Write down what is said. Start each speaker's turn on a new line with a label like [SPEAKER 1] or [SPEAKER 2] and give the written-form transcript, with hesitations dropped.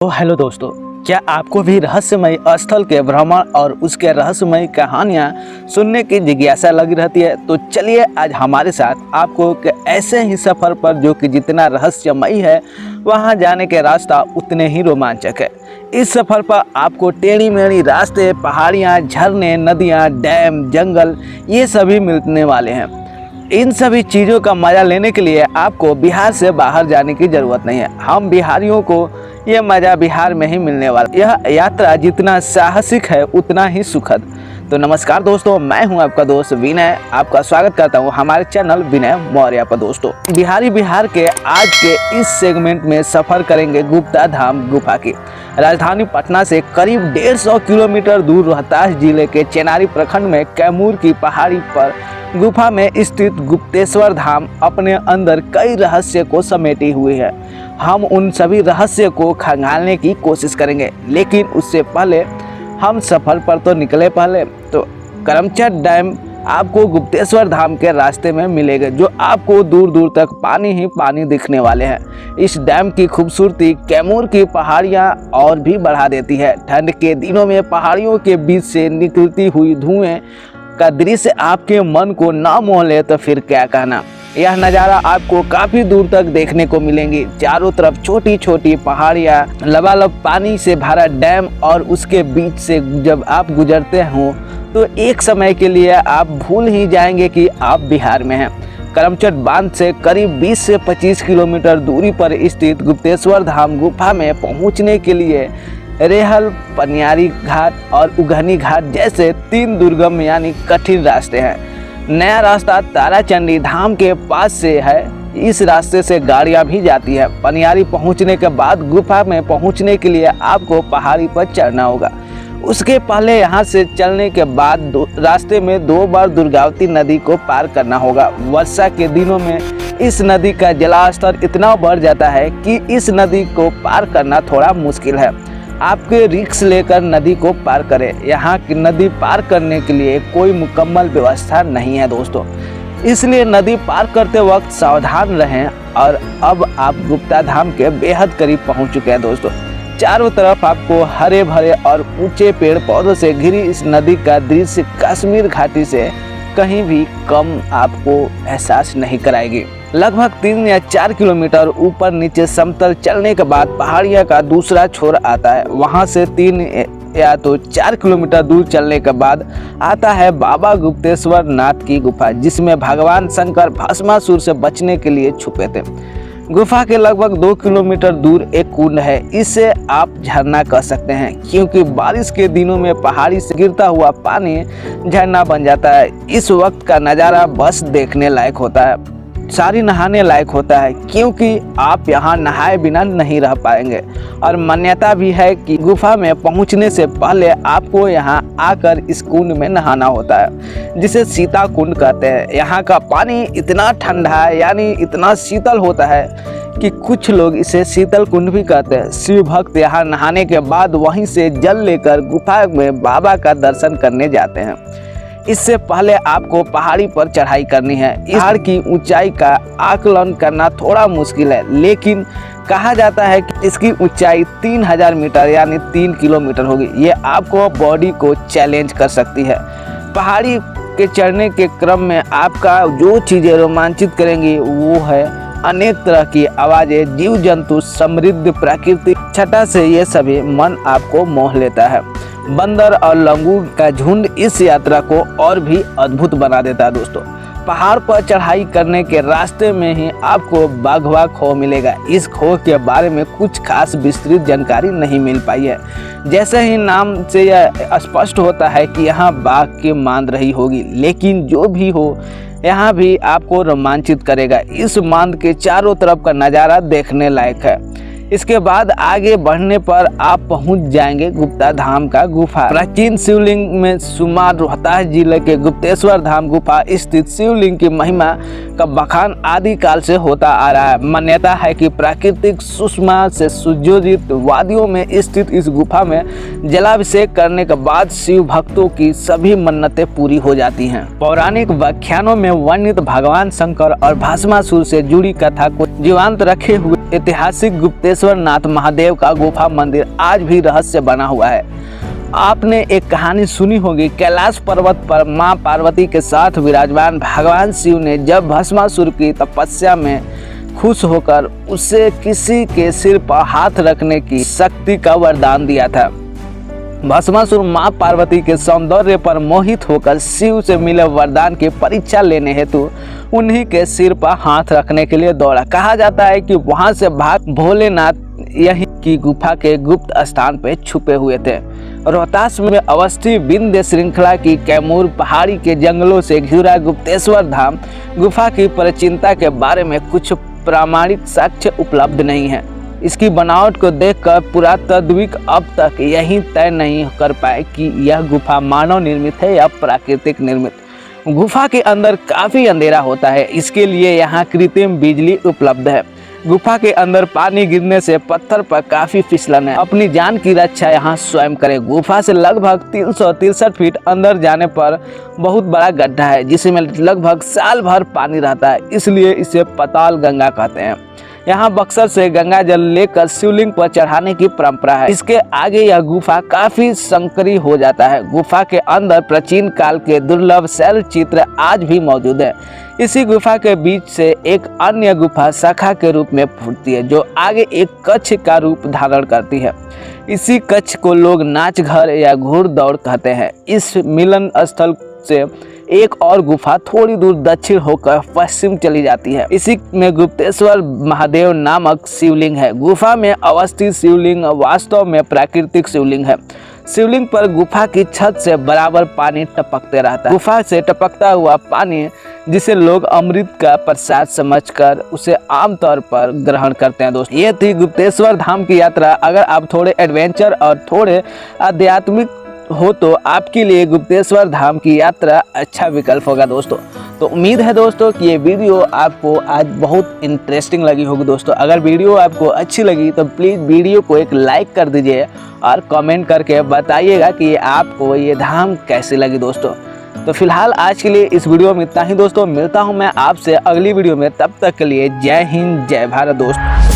[SPEAKER 1] तो हेलो दोस्तों, क्या आपको भी रहस्यमय स्थल के भ्रमण और उसके रहस्यमय कहानियाँ सुनने की जिज्ञासा लगी रहती है? तो चलिए आज हमारे साथ आपको ऐसे ही सफ़र पर जो कि जितना रहस्यमय है वहाँ जाने के रास्ता उतने ही रोमांचक है। इस सफ़र पर आपको टेढ़ी मेढ़ी रास्ते, पहाड़ियाँ, झरने, नदियाँ, डैम, जंगल ये सभी मिलने वाले हैं। इन सभी चीज़ों का मज़ा लेने के लिए आपको बिहार से बाहर जाने की ज़रूरत नहीं है। हम बिहारियों को यह मज़ा बिहार में ही मिलने वाला। यह यात्रा जितना साहसिक है उतना ही सुखद। तो नमस्कार दोस्तों, मैं हूं आपका दोस्त विनय। आपका स्वागत करता हूं हमारे चैनल विनय मौर्य पर। दोस्तों, बिहार के आज के इस सेगमेंट में सफ़र करेंगे गुप्ता धाम गुफा की। राजधानी पटना से करीब 150 किलोमीटर दूर रोहतास जिले के चेनारी प्रखंड में कैमूर की पहाड़ी पर गुफा में स्थित गुप्तेश्वर धाम अपने अंदर कई रहस्य को समेटी हुई है। हम उन सभी रहस्य को खंगालने की कोशिश करेंगे, लेकिन उससे पहले हम सफ़र पर तो निकले। पहले तो करमचट डैम आपको गुप्तेश्वर धाम के रास्ते में मिलेगा, जो आपको दूर दूर तक पानी ही पानी दिखने वाले हैं। इस डैम की खूबसूरती कैमूर की पहाड़ियाँ और भी बढ़ा देती है। ठंड के दिनों में पहाड़ियों के बीच से निकलती हुई धुएं का दृश्य आपके मन को ना मोह ले तो फिर क्या कहना। यह नज़ारा आपको काफ़ी दूर तक देखने को मिलेंगी। चारों तरफ छोटी छोटी पहाड़ियाँ, लबालब पानी से भरा डैम, और उसके बीच से जब आप गुजरते हो तो एक समय के लिए आप भूल ही जाएंगे कि आप बिहार में हैं। करमचट बांध से करीब 20 से 25 किलोमीटर दूरी पर स्थित गुप्तेश्वर धाम गुफा में पहुँचने के लिए रेहल, पनियारी घाट और उगहनी घाट जैसे 3 दुर्गम यानी कठिन रास्ते हैं। नया रास्ता ताराचंडी धाम के पास से है। इस रास्ते से गाड़ियां भी जाती है। पनियारी पहुंचने के बाद गुफा में पहुंचने के लिए आपको पहाड़ी पर चढ़ना होगा। उसके पहले यहां से चलने के बाद रास्ते में 2 बार दुर्गावती नदी को पार करना होगा। वर्षा के दिनों में इस नदी का जलस्तर इतना बढ़ जाता है कि इस नदी को पार करना थोड़ा मुश्किल है। आपके रिक्स लेकर नदी को पार करें। यहाँ की नदी पार करने के लिए कोई मुकम्मल व्यवस्था नहीं है दोस्तों, इसलिए नदी पार करते वक्त सावधान रहें। और अब आप गुप्ता धाम के बेहद करीब पहुँच चुके हैं दोस्तों। चारों तरफ आपको हरे भरे और ऊंचे पेड़ पौधों से घिरी इस नदी का दृश्य कश्मीर घाटी से कहीं भी कम आपको एहसास नहीं कराएगी। लगभग 3 या 4 किलोमीटर ऊपर नीचे समतल चलने के बाद पहाड़ियाँ का दूसरा छोर आता है। वहाँ से 3 या तो 4 किलोमीटर दूर चलने के बाद आता है बाबा गुप्तेश्वर नाथ की गुफा, जिसमें भगवान शंकर भस्मासुर से बचने के लिए छुपे थे। गुफा के लगभग 2 किलोमीटर दूर एक कुंड है। इसे आप झरना कह सकते हैं, क्योंकि बारिश के दिनों में पहाड़ी से गिरता हुआ पानी झरना बन जाता है। इस वक्त का नज़ारा बस देखने लायक होता है, सारी नहाने लायक होता है, क्योंकि आप यहाँ नहाए बिना नहीं रह पाएंगे। और मान्यता भी है कि गुफा में पहुँचने से पहले आपको यहाँ आकर इस कुंड में नहाना होता है, जिसे सीता कुंड कहते हैं। यहाँ का पानी इतना ठंडा है, यानी इतना शीतल होता है कि कुछ लोग इसे शीतल कुंड भी कहते हैं। शिव भक्त यहाँ नहाने के बाद वहीं से जल लेकर गुफा में बाबा का दर्शन करने जाते हैं। इससे पहले आपको पहाड़ी पर चढ़ाई करनी है। इस पहाड़ की ऊंचाई का आकलन करना थोड़ा मुश्किल है, लेकिन कहा जाता है कि इसकी ऊंचाई 3000 मीटर यानी 3 किलोमीटर होगी। ये आपको बॉडी को चैलेंज कर सकती है। पहाड़ी के चढ़ने के क्रम में आपका जो चीज़ें रोमांचित करेंगी वो है अनेक तरह की आवाज़ें, जीव जंतु, समृद्ध प्राकृतिक छटा से ये सभी मन आपको मोह लेता है। बंदर और लंगूर का झुंड इस यात्रा को और भी अद्भुत बना देता है दोस्तों। पहाड़ पर चढ़ाई करने के रास्ते में ही आपको बाघवा खो मिलेगा। इस खो के बारे में कुछ खास विस्तृत जानकारी नहीं मिल पाई है। जैसे ही नाम से यह स्पष्ट होता है कि यहाँ बाघ की मांद रही होगी, लेकिन जो भी हो यहाँ भी आपको रोमांचित करेगा। इस मांद के चारों तरफ का नज़ारा देखने लायक है। इसके बाद आगे बढ़ने पर आप पहुंच जाएंगे गुप्ता धाम का गुफा। प्राचीन शिवलिंग में शुमार रोहतास जिले के गुप्तेश्वर धाम गुफा स्थित शिवलिंग की महिमा का बखान आदि काल से होता आ रहा है। मान्यता है कि प्राकृतिक सुषमा से सुजोजित वादियों में स्थित इस गुफा में जलाभिषेक करने के बाद शिव भक्तों की सभी मन्नतें पूरी हो जाती हैं। पौराणिक व्याख्यानों में वर्णित भगवान शंकर और भस्मासुर से जुड़ी कथा को जीवंत रखे हुए ऐतिहासिक गुप्तेश्वर गुप्तेश्वर नाथ महादेव का गुफा मंदिर आज भी रहस्य बना हुआ है। आपने एक कहानी सुनी होगी, कैलाश पर्वत पर मां पार्वती के साथ विराजमान भगवान शिव ने जब भस्मासुर की तपस्या में खुश होकर उसे किसी के सिर पर हाथ रखने की शक्ति का वरदान दिया था। भस्मासुर मां पार्वती के सौंदर्य पर मोहित होकर शिव से मिले वरदान की परीक्षा लेने हेतु उन्हीं के सिर पर हाथ रखने के लिए दौड़ा। कहा जाता है कि वहां से भाग भोलेनाथ यही की गुफा के गुप्त स्थान पे छुपे हुए थे। रोहतास में अवस्थित विंध्य श्रृंखला की कैमूर पहाड़ी के जंगलों से घिरा गुप्तेश्वर धाम गुफा की प्राचीनता के बारे में कुछ प्रामाणिक साक्ष्य उपलब्ध नहीं है। इसकी बनावट को देखकर पुरातात्विक अब तक यही तय नहीं कर पाए कि यह गुफा मानव निर्मित है या प्राकृतिक निर्मित। गुफा के अंदर काफी अंधेरा होता है, इसके लिए यहाँ कृत्रिम बिजली उपलब्ध है। गुफा के अंदर पानी गिरने से पत्थर पर काफी फिसलन है। अपनी जान की रक्षा यहाँ स्वयं करें। गुफा से लगभग 363 फीट अंदर जाने पर बहुत बड़ा गड्ढा है जिसमें लगभग साल भर पानी रहता है, इसलिए इसे पाताल गंगा कहते हैं। यहाँ बक्सर से गंगा जल लेकर शिवलिंग पर चढ़ाने की परंपरा है। इसके आगे यह गुफा काफी संकरी हो जाता है। गुफा के अंदर प्राचीन काल के दुर्लभ शैल चित्र आज भी मौजूद है। इसी गुफा के बीच से एक अन्य गुफा शाखा के रूप में फूटती है जो आगे एक कक्ष का रूप धारण करती है। इसी कक्ष को लोग नाच घर या घोड़दौड़ कहते हैं। इस मिलन स्थल से एक और गुफा थोड़ी दूर दक्षिण होकर पश्चिम चली जाती है। इसी में गुप्तेश्वर महादेव नामक शिवलिंग है। गुफा में अवस्थित शिवलिंग वास्तव में प्राकृतिक शिवलिंग है। शिवलिंग पर गुफा की छत से बराबर पानी टपकते रहता है। गुफा से टपकता हुआ पानी जिसे लोग अमृत का प्रसाद समझकर उसे आमतौर पर ग्रहण करते हैं। दोस्तों, ये थी गुप्तेश्वर धाम की यात्रा। अगर आप थोड़े एडवेंचर और थोड़े आध्यात्मिक हो तो आपके लिए गुप्तेश्वर धाम की यात्रा अच्छा विकल्प होगा दोस्तों। तो उम्मीद है दोस्तों कि ये वीडियो आपको आज बहुत इंटरेस्टिंग लगी होगी। दोस्तों, अगर वीडियो आपको अच्छी लगी तो प्लीज़ वीडियो को एक लाइक कर दीजिए और कमेंट करके बताइएगा कि आपको ये धाम कैसी लगी दोस्तों। तो फिलहाल आज के लिए इस वीडियो में इतना ही दोस्तों। मिलता हूँ मैं आपसे अगली वीडियो में, तब तक के लिए जय हिंद जय भारत दोस्तों।